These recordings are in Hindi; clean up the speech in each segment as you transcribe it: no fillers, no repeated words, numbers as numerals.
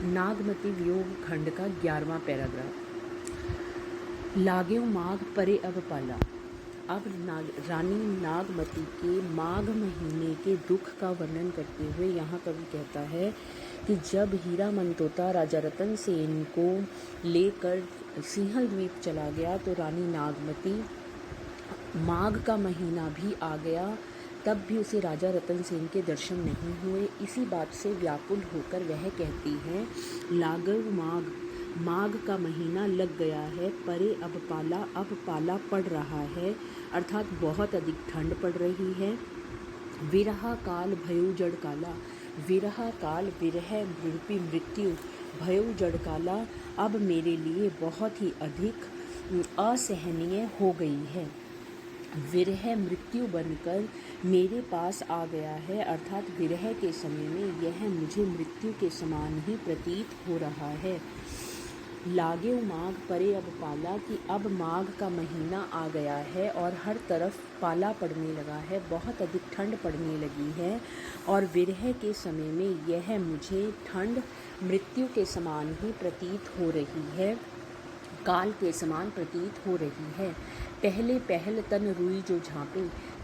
नागमती वियोग खंड का 11वां पैराग्राफ। लाग्यो माघ परे अब पाला। अब रानी नागमती के माघ महीने के दुख का वर्णन करते हुए यहाँ कवि कहता है कि जब हीरा मनतोता राजा रतन सेन को लेकर सिंहल द्वीप चला गया तो रानी नागमती, माघ का महीना भी आ गया तब भी उसे राजा रतन सेन के दर्शन नहीं हुए। इसी बात से व्याकुल होकर वह कहती है, लागव माघ, माघ का महीना लग गया है, परे अब पाला पड़ रहा है, अर्थात बहुत अधिक ठंड पड़ रही है। विरहा काल भयउ जड़ काला, विरहा काल विरह रूपी मृत्यु भयउ जड़ काला अब मेरे लिए बहुत ही अधिक असहनीय हो गई है। विरह मृत्यु बनकर मेरे पास आ गया है, अर्थात विरह के समय में यह मुझे मृत्यु के समान ही प्रतीत हो रहा है। लागे माघ परे अब पाला, कि अब माघ का महीना आ गया है और हर तरफ पाला पड़ने लगा है, बहुत अधिक ठंड पड़ने लगी है और विरह के समय में यह मुझे ठंड मृत्यु के समान ही प्रतीत हो रही है, काल के समान प्रतीत हो रही है। पहले पहल तन रुई जो झाँपे,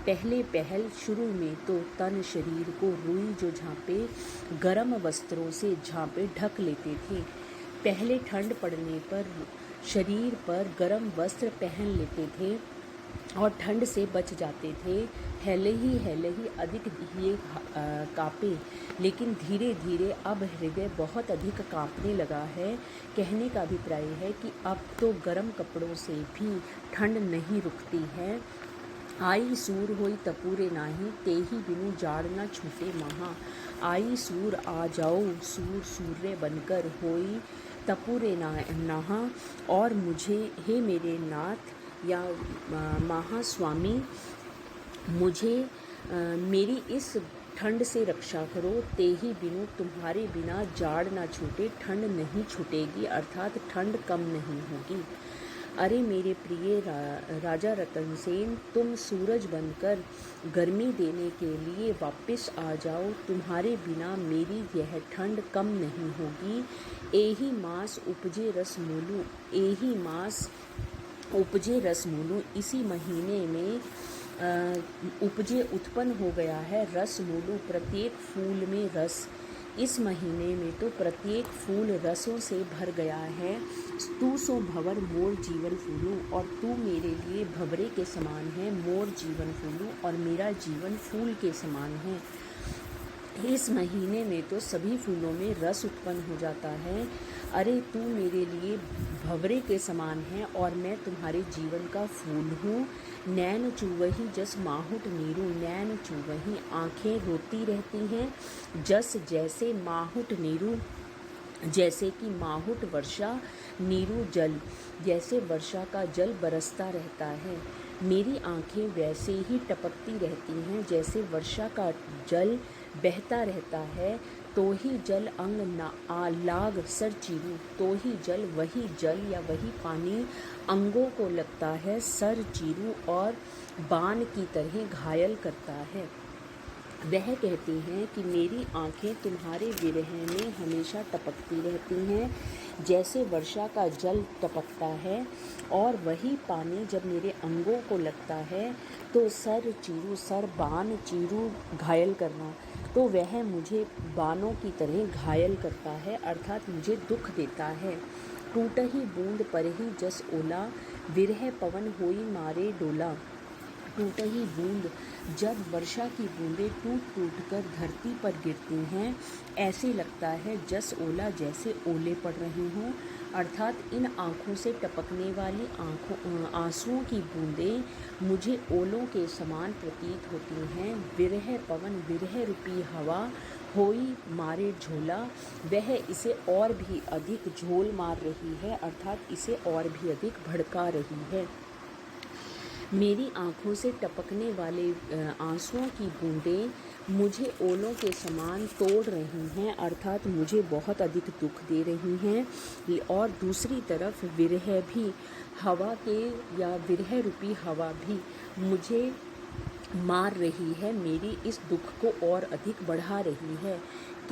पहले पहल शुरू में तो तन शरीर को रुई जो झाँपे गर्म वस्त्रों से झाँपे ढक लेते थे। पहले ठंड पड़ने पर शरीर पर गर्म वस्त्र पहन लेते थे और ठंड से बच जाते थे। हेले ही अधिक ये काँपे, लेकिन धीरे धीरे अब हृदय बहुत अधिक काँपने लगा है। कहने का अभिप्राय है कि अब तो गर्म कपड़ों से भी ठंड नहीं रुकती है। आई सूर होई तपूरे नाही, तेही बिनु जाड़ न छूटे महा। आई सूर आ जाओ, सूर सूर्य बनकर होई तपूरे नहा, और मुझे हे मेरे नाथ या महास्वामी, मुझे मेरी इस ठंड से रक्षा करो। तेही बिनु, तुम्हारे बिना जाड़ ना छूटे, ठंड नहीं छूटेगी, अर्थात ठंड कम नहीं होगी। अरे मेरे प्रिय राजा रतन सेन, तुम सूरज बनकर गर्मी देने के लिए वापस आ जाओ, तुम्हारे बिना मेरी यह ठंड कम नहीं होगी। एही मास उपजे रस मूलू, एही मास उपजे रस मूलू, इसी महीने में उपजे उत्पन्न हो गया है रस मूलू, प्रत्येक फूल में रस। इस महीने में तो प्रत्येक फूल रसों से भर गया है। तू सो भंवर मोर जीवन फूलू, और तू मेरे लिए भंवरे के समान है, मोर जीवन फूलू, और मेरा जीवन फूल के समान है। इस महीने में तो सभी फूलों में रस उत्पन्न हो जाता है। अरे तू मेरे लिए भंवरे के समान है और मैं तुम्हारे जीवन का फूल हूँ। नैन चुवही जस माहुट नीरू, नैन चुवही, आँखें रोती रहती हैं, जस जैसे माहुट नीरू, जैसे कि माहुट वर्षा, नीरू जल, जैसे वर्षा का जल बरसता रहता है। मेरी आँखें वैसे ही टपकती रहती हैं जैसे वर्षा का जल बहता रहता है। तो ही जल अंग ना लाग सर चीरू, तो ही जल, वही जल या वही पानी अंगों को लगता है, सर चीरू, और बाण की तरह घायल करता है। वह कहती हैं कि मेरी आँखें तुम्हारे विरह में हमेशा टपकती रहती हैं जैसे वर्षा का जल टपकता है, और वही पानी जब मेरे अंगों को लगता है तो सर चीरू, सर बाण चीरू, घायल करना, तो वह मुझे बाणों की तरह घायल करता है, अर्थात मुझे दुख देता है। टूटही बूंद परही जस ओला, विरह पवन होई मारे डोला। टूटही बूंद, जब वर्षा की बूंदें टूट टूट कर धरती पर गिरती हैं, ऐसे लगता है जस ओला, जैसे ओले पड़ रहे हों, अर्थात इन आँखों से टपकने वाली आंसुओं की बूंदें मुझे ओलों के समान प्रतीत होती हैं। विरह पवन, विरह रूपी हवा, होई मारे झोला, वह इसे और भी अधिक झोल मार रही है, अर्थात इसे और भी अधिक भड़का रही है। मेरी आँखों से टपकने वाले आंसुओं की बूंदें मुझे ओलों के समान तोड़ रही हैं, अर्थात मुझे बहुत अधिक दुख दे रही हैं। और दूसरी तरफ विरह भी, हवा के या विरह रूपी हवा भी मुझे मार रही है, मेरी इस दुख को और अधिक बढ़ा रही है।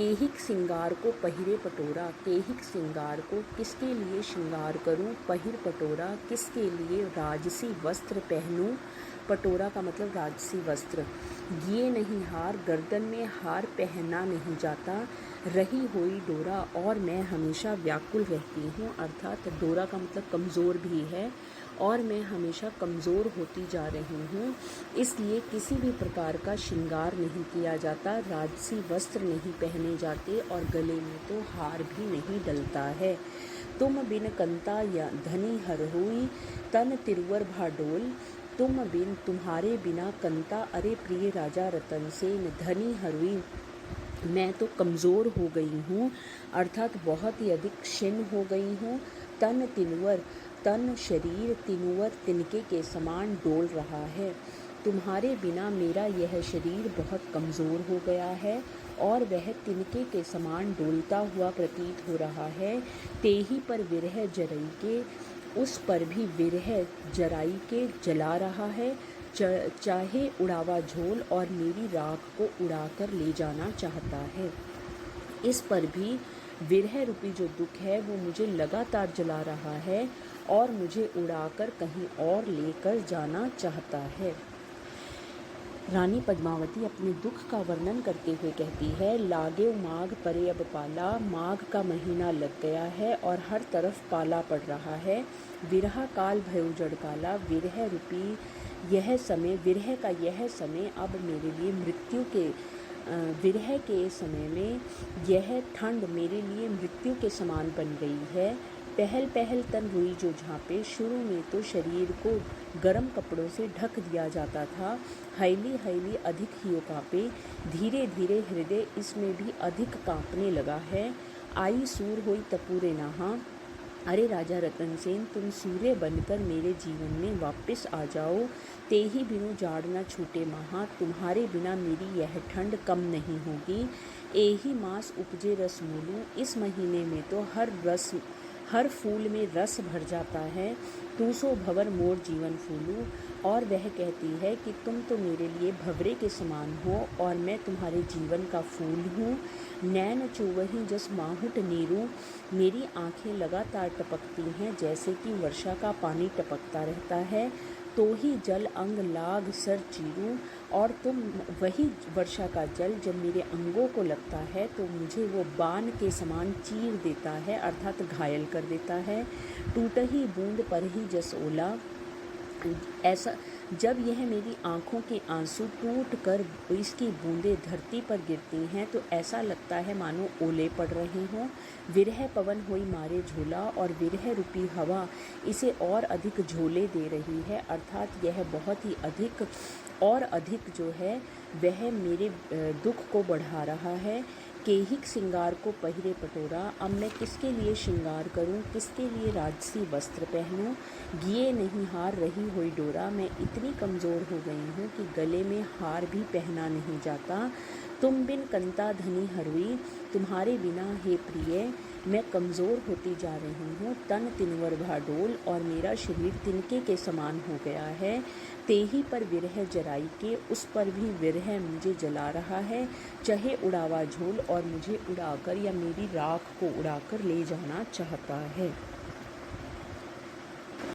केहिक सिंगार को पहिरे पटोरा, केहिक सिंगार को किसके लिए श्रृंगार करूं, पहिर पटोरा किसके लिए राजसी वस्त्र पहनूं। पटोरा का मतलब राजसी वस्त्र। ये नहीं हार, गर्दन में हार पहना नहीं जाता, रही हुई डोरा और मैं हमेशा व्याकुल रहती हूँ। अर्थात डोरा का मतलब कमज़ोर भी है और मैं हमेशा कमज़ोर होती जा रही हूँ, इसलिए किसी भी प्रकार का श्रृंगार नहीं किया जाता, राजसी वस्त्र नहीं पहने जाते और गले में तो हार भी नहीं डलता है। तुम बिन कंता या धनी हर हुई, तन तिरुवर भाडोल। तुम बिन तुम्हारे बिना कंता, अरे प्रिय राजा रतन सेन, धनी हरुई मैं तो कमज़ोर हो गई हूँ, अर्थात बहुत ही अधिक क्षीण हो गई हूँ। तन तिनुवर, तन शरीर तिनुवर तिनके के समान डोल रहा है। तुम्हारे बिना मेरा यह शरीर बहुत कमज़ोर हो गया है और वह तिनके के समान डोलता हुआ प्रतीत हो रहा है। तेही पर विरह जरई के, उस पर भी विरह जराई के जला रहा है। चाहे उड़ावा झोल और मेरी राख को उड़ाकर ले जाना चाहता है। इस पर भी विरह रूपी जो दुख है वो मुझे लगातार जला रहा है और मुझे उड़ाकर कहीं और लेकर जाना चाहता है। रानी पद्मावती अपने दुख का वर्णन करते हुए कहती है, लागे माघ परे अब पाला, माघ का महीना लग गया है और हर तरफ पाला पड़ रहा है। विरह काल भयो जड़ काला, विरह रूपी यह समय, विरह का यह समय अब मेरे लिए मृत्यु के विरह के समय में यह ठंड मेरे लिए मृत्यु के समान बन गई है। पहल पहल तन रुई जो झाँपे, शुरू में तो शरीर को गर्म कपड़ों से ढक दिया जाता था, हैली हैली अधिक ही काँपे, धीरे धीरे हृदय इसमें भी अधिक काँपने लगा है। आई सूर हुई तपूरे नहा, अरे राजा रतन सेन तुम सूर्य बनकर मेरे जीवन में वापस आ जाओ। तेही बिनु जाड़ न छूटे महा, तुम्हारे बिना मेरी यह ठंड कम नहीं होगी। एही मास उपजे रस मूलू, इस महीने में तो हर फूल में रस भर जाता है। तू सो भंवर मोर जीवन फूलू, और वह कहती है कि तुम तो मेरे लिए भंवरे के समान हो और मैं तुम्हारे जीवन का फूल हूँ। नैन चुवही जस माहुट नीरू, मेरी आंखें लगातार टपकती हैं जैसे कि वर्षा का पानी टपकता रहता है। तो ही जल अंग लाग सर चीरू, और तुम वही वर्षा का जल जब मेरे अंगों को लगता है तो मुझे वो बाण के समान चीर देता है, अर्थात घायल कर देता है। टूट ही बूंद पर ही जस ओला, ऐसा जब यह मेरी आँखों के आंसू टूट कर इसकी बूंदें धरती पर गिरती हैं तो ऐसा लगता है मानो ओले पड़ रहे हों। विरह पवन हुई मारे झोला, और विरह रूपी हवा इसे और अधिक झोले दे रही है, अर्थात यह बहुत ही अधिक और अधिक जो है वह मेरे दुख को बढ़ा रहा है। केहिक सिंगार को पहिरे पटोरा, अब मैं किसके लिए श्रृंगार करूं, किसके लिए राजसी वस्त्र पहनूं। गिये नहीं हार रही हुई डोरा, मैं इतनी कमज़ोर हो गई हूँ कि गले में हार भी पहना नहीं जाता। तुम बिन कंता धनी हरुई, तुम्हारे बिना हे प्रिय मैं कमज़ोर होती जा रही हूँ। तन तिनवर भाडोल, और मेरा शरीर तिनके के समान हो गया है। तेही पर विरह जराई के, उस पर भी विरह मुझे जला रहा है। चाहे उड़ावा झोल और मुझे उड़ाकर या मेरी राख को उड़ाकर ले जाना चाहता है।